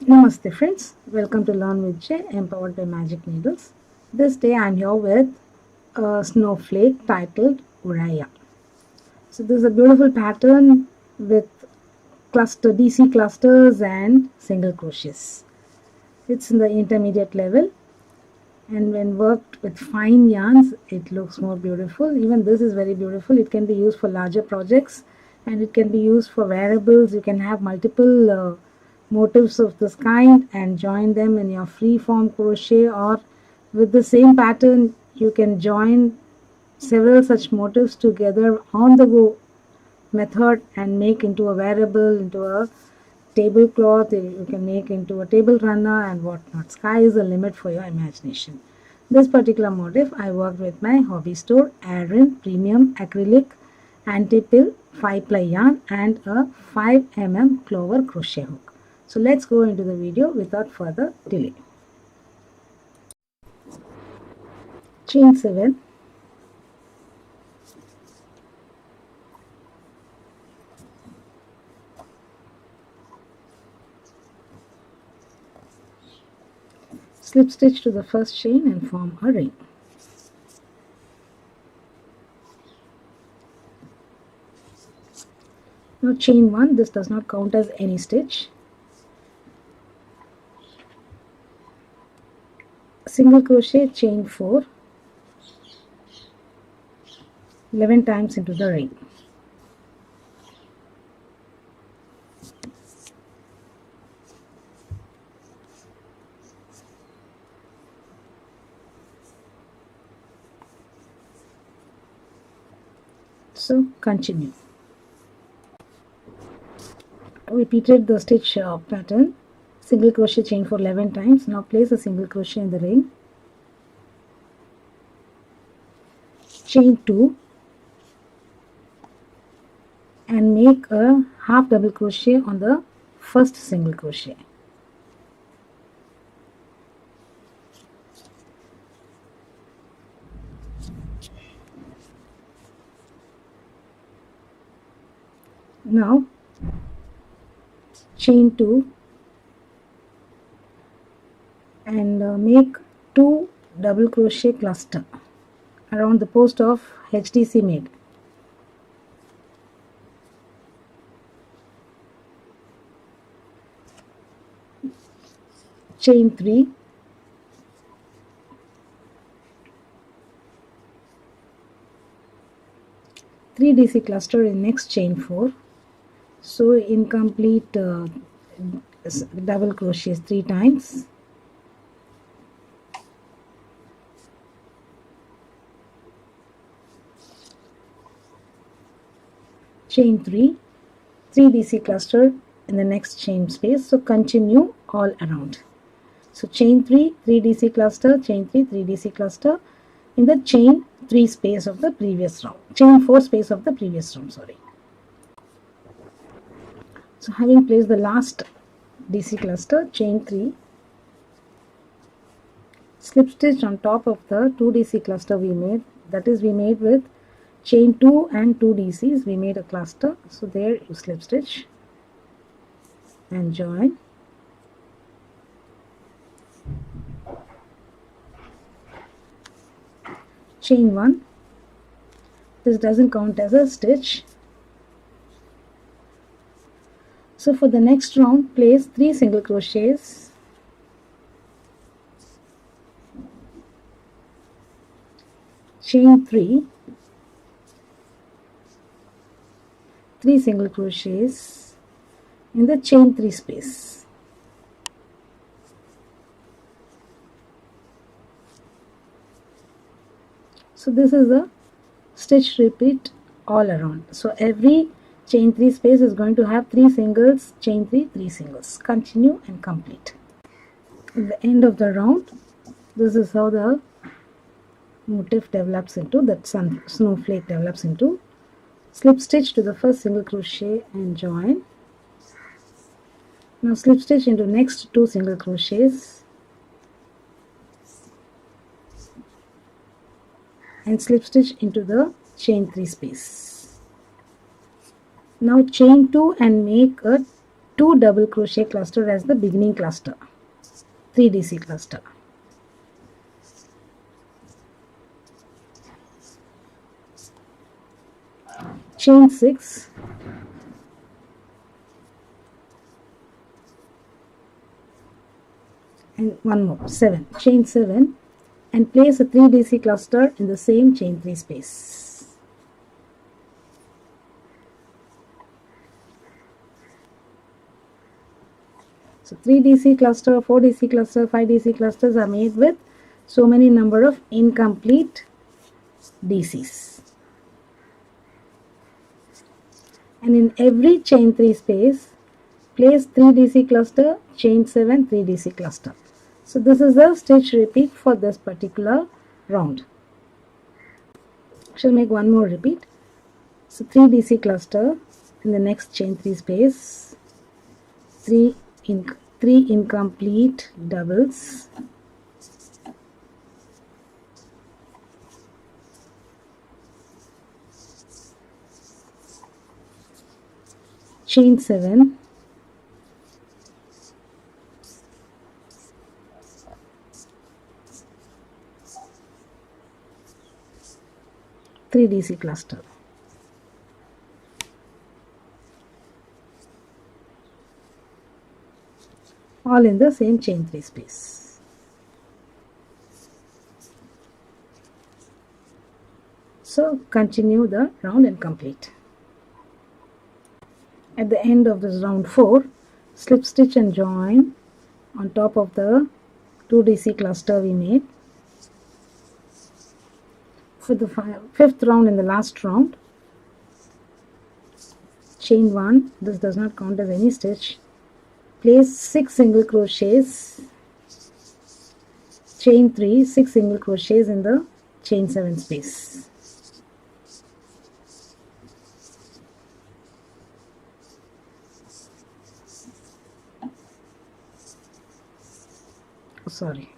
Namaste friends, welcome to Learn with Jay, empowered by Magic Needles. This day I am here with a snowflake titled Uriah. So this is a beautiful pattern with DC clusters and single crochets. It's in the intermediate level, and when worked with fine yarns it looks more beautiful. Even this is very beautiful. It can be used for larger projects and it can be used for wearables. You can have multiple motifs of this kind and join them in your free form crochet, or with the same pattern you can join several such motifs together on the go method and make into a wearable, into a tablecloth. You can make into a table runner and whatnot. Sky is the limit for your imagination. This particular motif I worked with my hobby store Aran premium acrylic anti-pill 5-ply yarn and a 5 mm clover crochet hook. So let's go into the video without further delay. Chain 7, slip stitch to the first chain and form a ring. Now chain 1, this does not count as any stitch. Single crochet, chain 4, 11 times into the ring. So continue. Repeated the stitch pattern. Single crochet, chain for 11 times. Now place a single crochet in the ring. Chain 2 and make a half double crochet on the first single crochet. Now chain 2 and make 2 double crochet cluster around the post of HTC made. Chain 3 3 DC cluster in next chain 4. So incomplete double crochets 3 times. Chain 3 DC cluster in the next chain space. So continue all around. So chain 3 DC cluster, chain 3 DC cluster in the chain 3 space of the previous round, chain 4 space of the previous round, sorry. So having placed the last DC cluster, chain 3, slip stitch on top of the 2 DC cluster we made. That is, we made with chain 2 and 2 DCs, we made a cluster. So there you slip stitch and join. Chain 1, this doesn't count as a stitch. So for the next round, place 3 single crochets, chain 3, 3 single crochets in the chain 3 space. So this is a stitch repeat all around. So every chain 3 space is going to have 3 singles, chain 3, 3 singles. Continue and complete. At the end of the round, this is how the motif develops into, that snowflake develops into. Slip stitch to the first single crochet and join. Now slip stitch into next 2 single crochets and slip stitch into the chain 3 space. Now chain 2 and make a 2 double crochet cluster as the beginning cluster, 3DC cluster. Chain 6, and one more, 7, chain 7, and place a 3DC cluster in the same chain 3 space. So 3DC cluster, 4DC cluster, 5DC clusters are made with so many number of incomplete DCs. And in every chain 3 space, place 3DC cluster, chain 7, 3DC cluster. So this is the stitch repeat for this particular round. I shall make one more repeat. So 3DC cluster in the next chain 3 space, 3 incomplete doubles, chain 7, three DC cluster. All in the same chain 3 space. So continue the round and complete. At the end of this round 4, slip stitch and join on top of the 2DC cluster we made. For the 5th round in the last round, chain 1, this does not count as any stitch, place 6 single crochets, chain 3, 6 single crochets in the chain 7 space. Oh, sorry.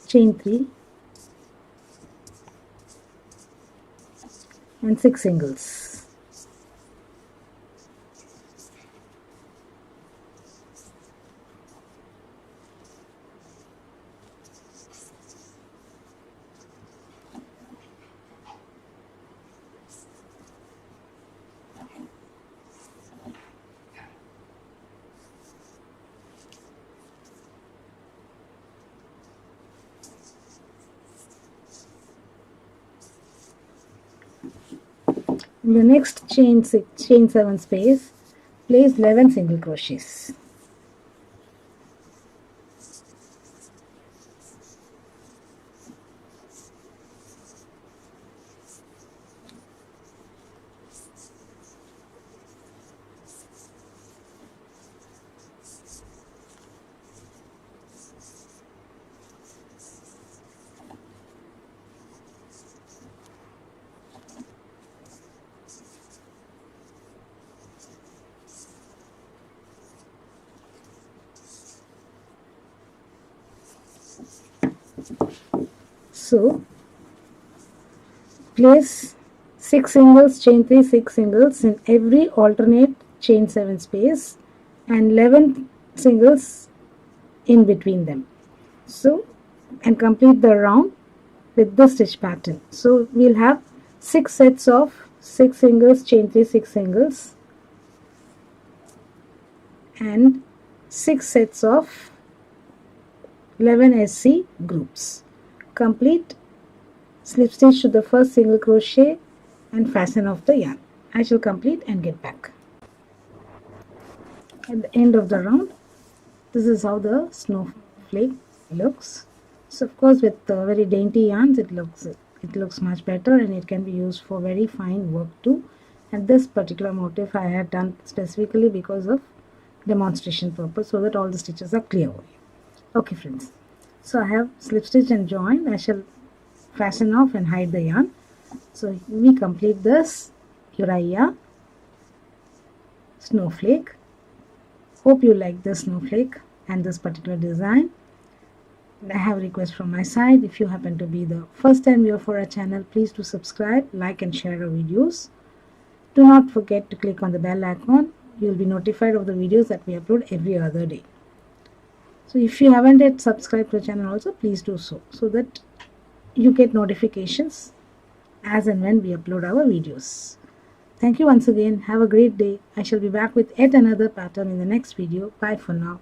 Chain 3 and 6 singles. In the next chain 7 space, place 11 single crochets. So place 6 singles, chain 3, 6 singles in every alternate chain 7 space and 11 singles in between them. So, and complete the round with the stitch pattern. So we'll have 6 sets of 6 singles, chain 3, 6 singles and 6 sets of 11 SC groups. Complete, slip stitch to the first single crochet and fasten off the yarn. I shall complete and get back. At the end of the round, this is how the snowflake looks. So of course with very dainty yarns it looks much better, and it can be used for very fine work too. And this particular motif I had done specifically because of demonstration purpose, so that all the stitches are clear. Okay friends, so I have slip stitch and join. I shall fasten off and hide the yarn. So we complete this Uriah snowflake. Hope you like this snowflake and this particular design. And I have a request from my side. If you happen to be the first time viewer for our channel, please do subscribe, like and share our videos. Do not forget to click on the bell icon. You will be notified of the videos that we upload every other day. So if you haven't yet subscribed to the channel also, please do so that you get notifications as and when we upload our videos. Thank you once again. Have a great day. I shall be back with yet another pattern in the next video. Bye for now.